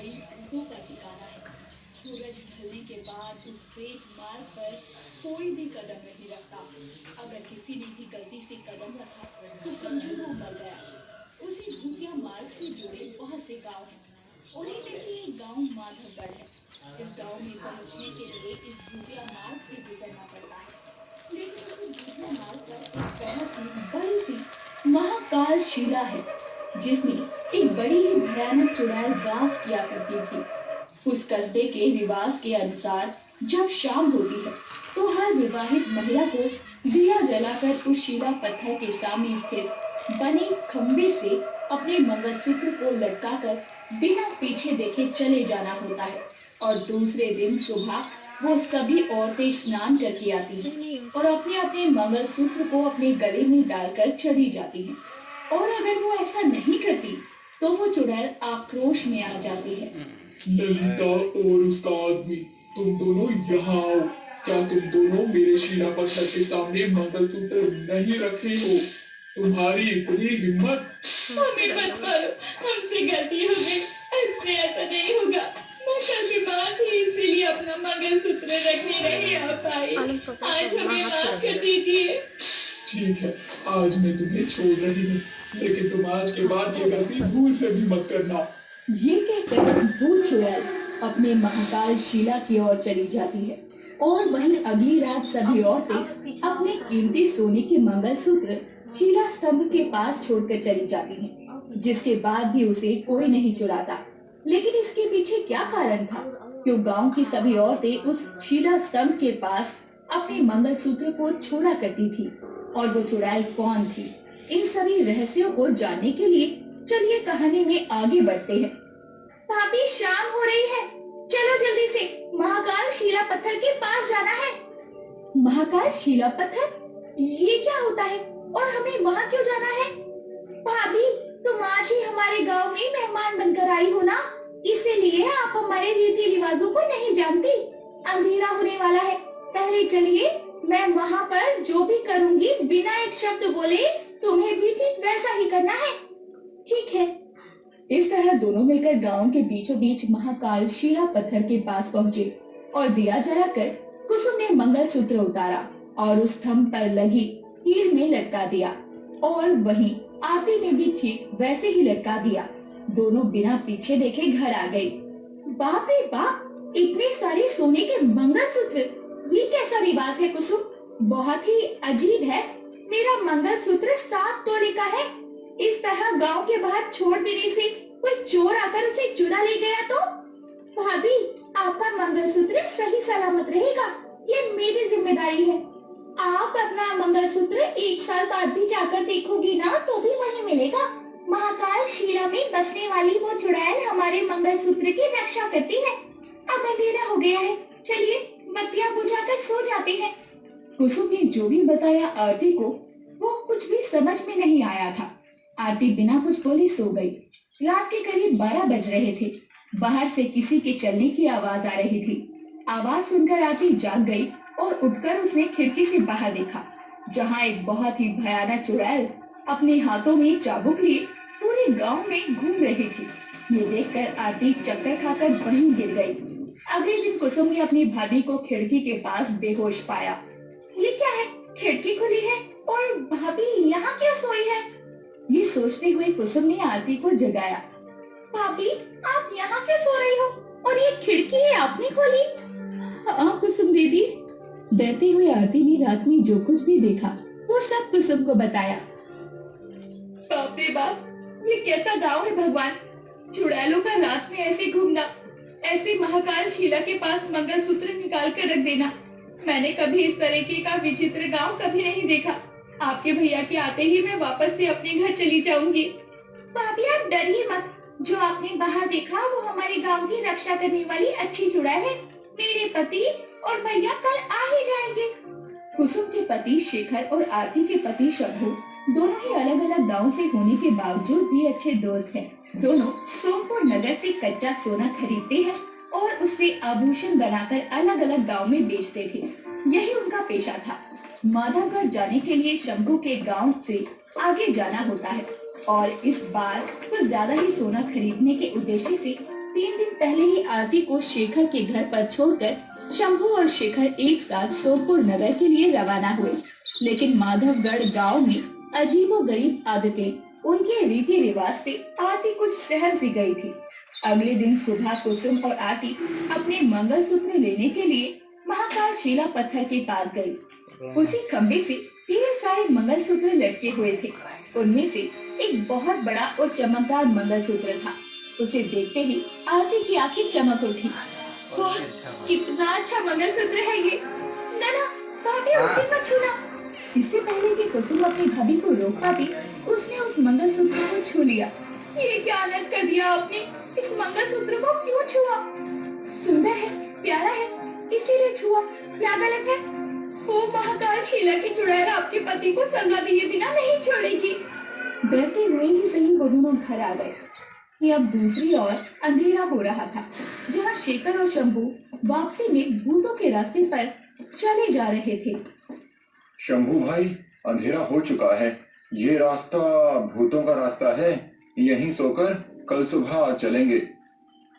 मुंबई भूतों का ठिकाना है। सूरज ढलने के बाद उस रेत मार्ग पर कोई भी कदम नहीं रखता। अगर किसी ने भी गलती से कदम रखा तो समझो वो मर गया। उसी भूतिया मार्ग से जुड़े बहुत से गांव हैं। उन्हीं में से एक गांव माधवगढ़ है। इस गांव में पहुंचने के लिए इस भूतिया मार्ग से गुजरना पड़ता है। लेकिन इस भूतिया मार्ग पर एक बहुत ही बड़ी सी महाकाल शिला है, जिसमें एक बड़ी ही भयानक चुड़ैल वास किया करती थी। उस कस्बे के रिवाज के अनुसार जब शाम होती है तो हर विवाहित महिला को दिया जलाकर उस शिला पत्थर के सामने स्थित बने खंबे से अपने मंगलसूत्र को लटकाकर बिना पीछे देखे चले जाना होता है। और दूसरे दिन सुबह वो सभी औरतें स्नान करके आती हैं और अपने अपने मंगलसूत्र को अपने गले में डालकर चली जाती हैं। और अगर वो ऐसा नहीं करती तो वो चुड़ैल आक्रोश में आ जाती है। ललिता और उसका आदमी, तुम दोनों यहाँ आओ। क्या तुम दोनों मेरे शिला पत्थर के सामने मंगलसूत्र नहीं रखे हो? तुम्हारी इतनी हिम्मत? हमें मत मारो, हमसे गलती हो गई, ऐसे ऐसा नहीं होगा। मैं कल बीमार थी इसीलिए अपना मंगलसूत्र रखने नहीं आ पाई। आज हमें माफ कर दीजिए। ठीक है, आज मैं तुम्हें छोड़ रही हूँ, लेकिन तुम आज के बाद ये गलती भूल से भी मत करना। ये कहकर वो चुड़ैल अपने महाकाल शिला की ओर चली जाती है। और वहीं अगली रात सभी औरतें अपने कीमती सोने के मंगलसूत्र शिला स्तंभ के पास छोड़कर चली जाती हैं, जिसके बाद भी उसे कोई नहीं चुराता। लेकिन इसके पीछे क्या कारण था? क्यों गांव की सभी औरतें उस शिला स्तंभ के पास अपने मंगलसूत्र को छोड़ा करती थी? और वो चुड़ैल कौन थी? इन सभी रहस्यों को जानने के लिए चलिए कहानी में आगे बढ़ते हैं। भाभी, शाम हो रही है, चलो जल्दी से, महाकाल शिला पत्थर के पास जाना है। महाकाल शिला पत्थर? ये क्या होता है और हमें वहाँ क्यों जाना है? भाभी, तुम आज ही हमारे गांव में मेहमान बनकर आई हो ना, इसीलिए आप हमारे रीति रिवाजों को नहीं जानती। अंधेरा होने वाला है, पहले चलिए, मैं वहाँ पर जो भी करूँगी बिना एक शब्द बोले तुम्हें भी ठीक वैसा ही करना है। ठीक है। इस तरह दोनों मिलकर गांव के बीचों बीच महाकाल शिला पत्थर के पास पहुँचे और दिया जलाकर कुसुम ने मंगलसूत्र उतारा और उस स्तंभ पर लगी कील में लटका दिया। और वहीं आरती ने भी ठीक वैसे ही लटका दिया। दोनों बिना पीछे देखे घर आ गई। बाप रे बाप, इतने सारे सोने के मंगलसूत्र, ये कैसा रिवाज है कुसुम? बहुत ही अजीब है। मेरा मंगलसूत्र 7 तोले का है। इस तरह गांव के बाहर छोड़ देने से कोई चोर आकर उसे चुरा ले गया तो? भाभी, आपका मंगलसूत्र सही सलामत रहेगा, ये मेरी जिम्मेदारी है। आप अपना मंगलसूत्र 1 साल बाद भी जाकर देखोगी ना तो भी वही मिलेगा। महाकाल शिला में बसने वाली वो चुड़ैल हमारे मंगलसूत्र की रक्षा करती है। अब अंधेरा हो गया है, चलिए बत्तियां बुझाकर सो जाते हैं। कुसुम ने जो भी बताया आरती को, वो कुछ भी समझ में नहीं आया था। आरती बिना कुछ बोले सो गई। रात के करीब 12 बज रहे थे। बाहर से किसी के चलने की आवाज आ रही थी। आवाज सुनकर आरती जाग गई और उठकर उसने खिड़की से बाहर देखा, जहाँ एक बहुत ही भयानक चुड़ैल अपने हाथों में चाबुक लिए पूरे गांव में घूम रही थी। ये देखकर आरती चक्कर खाकर वहीं गिर गई। अगले दिन कुसुम ने अपनी भाभी को खिड़की के पास बेहोश पाया। ये क्या है, खिड़की खुली है और भाभी यहाँ क्यों सोई है? ये सोचते हुए कुसुम ने आरती को जगाया। भाभी, आप यहाँ क्यों सो रही हो और ये खिड़की है आपने खोली? हाँ कुसुम दीदी। डरते हुए आरती ने रात में जो कुछ भी देखा वो सब कुसुम को बताया। बाप रे बाप, ये कैसा गाँव है भगवान! चुड़ैलों का रात में ऐसे घूमना, ऐसे महाकाल शिला के पास मंगलसूत्र निकाल कर रख देना। मैंने कभी इस तरीके का विचित्र गांव कभी नहीं देखा। आपके भैया के आते ही मैं वापस से अपने घर चली जाऊंगी। भाभी, आप डरिए मत, जो आपने बाहर देखा वो हमारे गांव की रक्षा करने वाली अच्छी चुड़ैल है। मेरे पति और भैया कल आ ही जाएंगे। कुसुम के पति शेखर और आरती के पति शंभू दोनों ही अलग अलग गांव से होने के बावजूद भी अच्छे दोस्त हैं। दोनों सोमपुर नगर से कच्चा सोना खरीदते हैं और उससे आभूषण बनाकर अलग अलग गांव में बेचते थे। यही उनका पेशा था। माधवगढ़ जाने के लिए शंभू के गांव से आगे जाना होता है और इस बार कुछ ज्यादा ही सोना खरीदने के उद्देश्य से 3 दिन पहले ही आरती को शेखर के घर पर छोड़कर शंभू और शेखर एक साथ सोमपुर नगर के लिए रवाना हुए। लेकिन माधवगढ़ गांव में अजीबोगरीब आदतें, उनके रीति रिवाज से आरती कुछ सहम सी गई थी। अगले दिन सुबह कुसुम और आरती अपने मंगलसूत्र लेने के लिए महाकाल शिला पत्थर के पास गई। उसी खंबे से ढेर सारे मंगलसूत्र लटके हुए थे। उनमें से एक बहुत बड़ा और चमकदार मंगलसूत्र था। उसे देखते ही आरती की आंखें चमक उठी। वाह, कितना अच्छा मंगलसूत्र है ये। नाना, भाभी उसे मत छूना। इससे पहले कि कुसुम अपनी भाभी को रोक पाती, उसने उस मंगलसूत्र को छू लिया। ये क्या अनर्थ कर दिया आपने? इस मंगलसूत्र को क्यों छुआ? सुंदर है, प्यारा है, इसीलिए छुआ। क्या गलत है? वो महाकाल शिला की चुड़ैल आपके पति को सजा दिए बिना नहीं छोड़ेगी। डरते हुए ही सही वो दोनों घर आ गए। ये अब दूसरी ओर अंधेरा हो रहा था, जहाँ शेखर और शंभू वापसी में भूतों के रास्ते पर चले जा रहे थे। शंभू भाई, अंधेरा हो चुका है। ये रास्ता भूतों का रास्ता है। यहीं सोकर कल सुबह चलेंगे।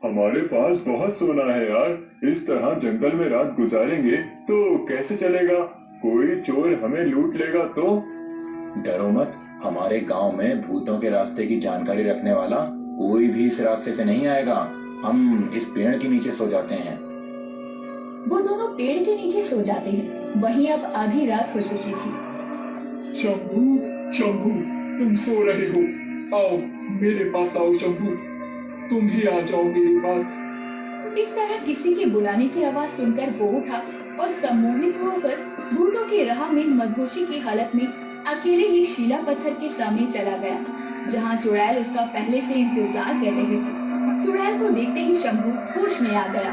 हमारे पास बहुत सोना है यार। इस तरह जंगल में रात गुजारेंगे तो कैसे चलेगा? कोई चोर हमें लूट लेगा तो? डरो मत, हमारे गांव में भूतों के रास्ते की जानकारी रखने वाला कोई भी इस रास्ते से नहीं आएगा। हम इस पेड़ के नीचे सो जाते हैं। वो दोनों पेड़ के नीचे सो जाते हैं। वहीं अब आधी रात हो चुकी थी। शंभू, शंभू, तुम सो रहे हो? आओ मेरे पास आओ शंभू, तुम ही आ जाओ मेरे पास। इस तरह किसी के बुलाने की आवाज सुनकर वो उठा और सम्मोहित होकर भूतों की राह में मदहोशी की हालत में अकेले ही शिला पत्थर के सामने चला गया, जहाँ चुड़ैल उसका पहले से इंतजार कर रही थी। चुड़ैल को देखते ही शंभू होश में आ गया।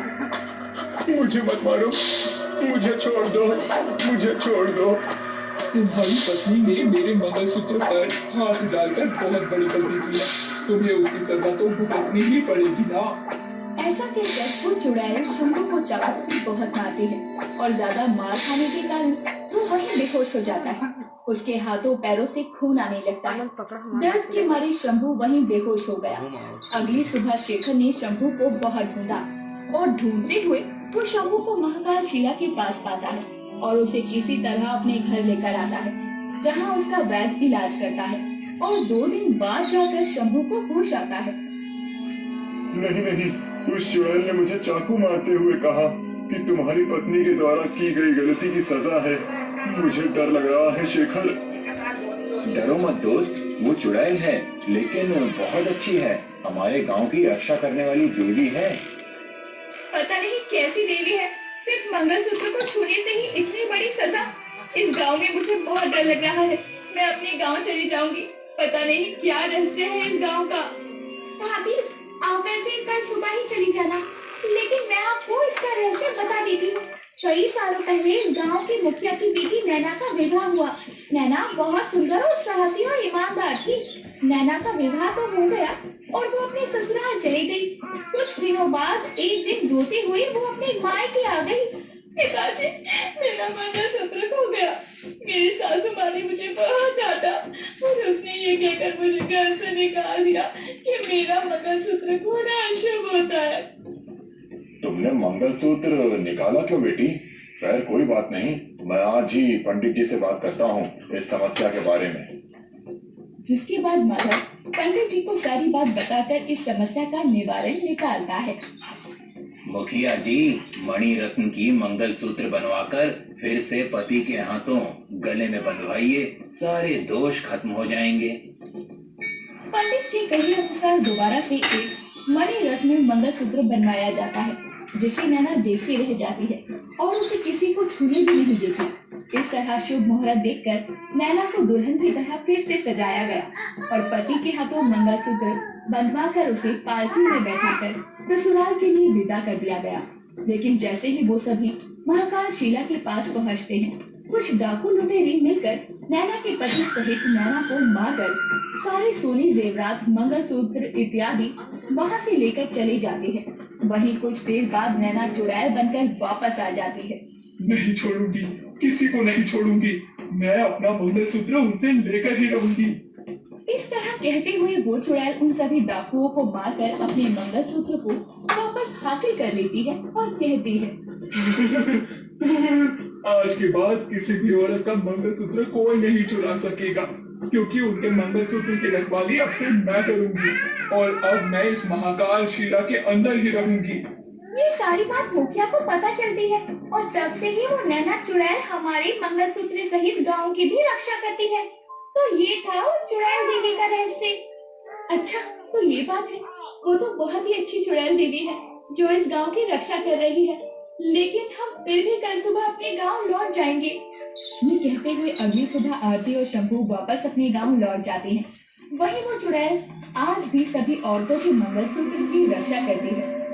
मुझे मत मारो, मुझे छोड़ दो, मुझे छोड़ दो। तुम्हारी पत्नी ने मेरे मंगलसूत्र पर हाथ डालकर बहुत बड़ी गलती की है। तुम्हें उसकी सजा तो भुगतनी ही पड़ेगी ना। ऐसा कहकर वो चुड़ैल शंभू को चाबुक से बहुत मारती है और ज्यादा मार खाने के कारण वो वहीं बेहोश हो जाता है। उसके हाथों पैरों से खून आने लगता है। दर्द के मारे शंभू वहीं बेहोश हो गया। अगली सुबह शेखर ने शंभू को बहुत ढूंढा और ढूंढते हुए वो शंभू को महाकाल शिला के पास पाता है और उसे किसी तरह अपने घर लेकर आता है, जहाँ उसका वैद्य इलाज करता है और 2 दिन बाद जाकर शंभू को होश आता है। नहीं नहीं, उस चुड़ैल ने मुझे चाकू मारते हुए कहा कि तुम्हारी पत्नी के द्वारा की गई गलती की सजा है। मुझे डर लग रहा है शेखर। डरो मत दोस्त, वो चुड़ैल है लेकिन बहुत अच्छी है। हमारे गांव की रक्षा करने वाली देवी है। पता नहीं कैसी देवी है, सिर्फ मंगलसूत्र को छूने से ही इतनी बड़ी सजा। इस गांव में मुझे बहुत डर लग रहा है। मैं अपने गांव चली जाऊंगी। पता नहीं क्या रहस्य है इस गांव का। भाभी, आप वैसे कल सुबह ही चली जाना, लेकिन मैं आपको इसका रहस्य बता देती हूँ। कई सालों पहले इस गांव के मुखिया की बेटी नैना का विवाह हुआ। नैना बहुत सुंदर और साहसी और ईमानदार थी। नैना का विवाह तो हो गया और वो अपने ससुराल चली गई। कुछ दिनों बाद एक दिन रोते हुए वो अपने मायके आ गई। पिताजी, मेरा मंगलसूत्र खो गया। मेरी सासू माँ ने मुझे बहुत डांटा और उसने ये कहकर मुझे घर से निकाल दिया कि मेरा मंगलसूत्र खोना अशुभ होता है। तुमने मंगलसूत्र निकाला क्यों बेटी? खैर कोई बात नहीं, मैं आज ही पंडित जी से बात करता हूँ इस समस्या के बारे में। जिसके बाद माधव पंडित जी को सारी बात बताकर इस समस्या का निवारण निकालता है। मुखिया जी, मणि रत्न की मंगलसूत्र बनवाकर फिर से पति के हाथों गले में बंधवाइए, सारे दोष खत्म हो जाएंगे। पंडित के कहे अनुसार दोबारा से एक मणि रत्न मंगलसूत्र बनवाया जाता है, जिसे नैना देखती रह जाती है और उसे किसी को छूने भी नहीं देती। इस तरह शुभ मुहूर्त देखकर नैना को दुल्हन की तरह फिर से सजाया गया और पति के हाथों मंगलसूत्र बंधवाकर उसे पालकी में बैठाकर ससुराल के लिए विदा कर दिया गया। लेकिन जैसे ही वो सभी महाकाल शिला के पास पहुंचते हैं, कुछ डाकू लुटेरे मिलकर नैना के पति सहित नैना को मारकर सारे सोने जेवरात, मंगलसूत्र इत्यादि वहां से लेकर चले जाते हैं। वहीं कुछ देर बाद नैना चुड़ैल बनकर वापस आ जाती है। नहीं छोड़ूंगी, किसी को नहीं छोड़ूंगी। मैं अपना मंगलसूत्र उनसे लेकर ही रहूंगी। इस तरह कहते हुए वो चुड़ैल उन सभी डाकुओं को मारकर अपने मंगलसूत्र को वापस हासिल कर लेती है और कहती है, आज के बाद किसी भी औरत का मंगलसूत्र कोई नहीं चुरा सकेगा, क्योंकि उनके मंगलसूत्र की रखवाली अब से मैं करूंगी और अब मैं इस महाकाल शीला के अंदर ही रहूंगी। ये सारी बात मुखिया को पता चलती है और तब से ही वो नैना चुड़ैल हमारे मंगलसूत्र सहित गांव की भी रक्षा करती है। तो ये था उस चुड़ैल देवी का रहस्य। अच्छा, तो ये बात है, वो तो बहुत ही अच्छी चुड़ैल देवी है जो इस गांव की रक्षा कर रही है, लेकिन हम फिर भी कल सुबह अपने गांव लौट जाएंगे। ये कहते हुए अगली सुबह आरती और शंभू वापस अपने गांव लौट जाते हैं। वहीं वो चुड़ैल आज भी सभी औरतों के मंगलसूत्र की रक्षा करती है।